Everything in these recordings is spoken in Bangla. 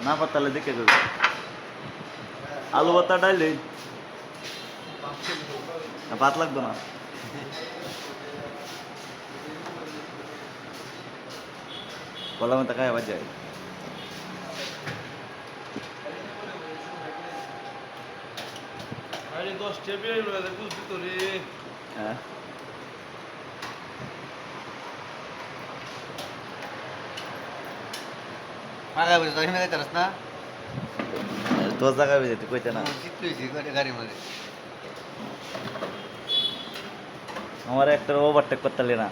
না পাতালে দেখে যাবে আলু ভর্তা ডাইলে ভাত লাগতো না কলা মতো খাই আবার যাই আরে 10 টেবিল রয়েছে বুঝছি তো রে হ্যাঁ আগা বসে তাই মেরে তারস না তোর জায়গা বেজে তুই কইতে না চিত্তুইছি গাড়ির মধ্যে আমার একটা ওভারটেক করতে না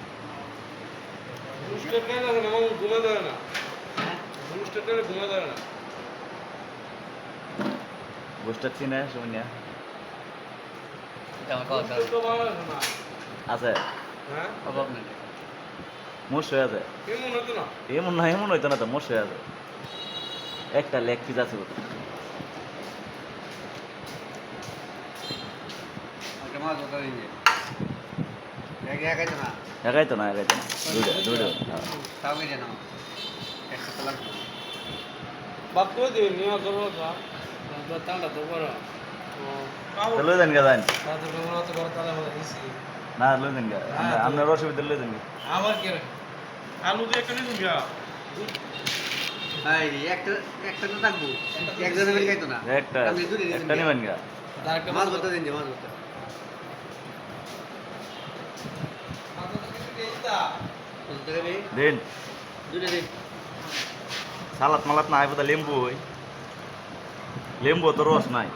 বুস্টার কেন না মামু ঘুমা দেয় না বুস্টার কেন ঘুমা দেয় না বুস্টার চিনে শুনিয়া এটা আমার কথা বুস্টার তো ভালো আছে না আছে হ্যাঁ অভাব নেই মোষ হয়ে আছে কেমন হতো না এমন হইতো না তো মোষ হয়ে আছে একটা লেগ পিস আছে একটা মাছ ধরতে দিন একাই তো না একাইতো না দুটো তাও মেরে নাও একটা তো লাগবে বাপ কই দে নিয়া করো যা তো তান্ডা তো বড় তো লই দেন গা জান তাতে বড় তো বড় তালা বলে দিছি না লই দেন গা আপনার অসুবিধা লই দেন গা আবার কি রে আলু দিয়ে কেন দিবি এই একটা তো থাকবো একজনের মিলে খাইতো না একটা আমি দুটো একটা নিবেন গা তারকে মাছ ধরতে দিন মাছ ধরতে দিন দুটো দিন সালাত মালাত না আইবো লেম্বু তো রস নাই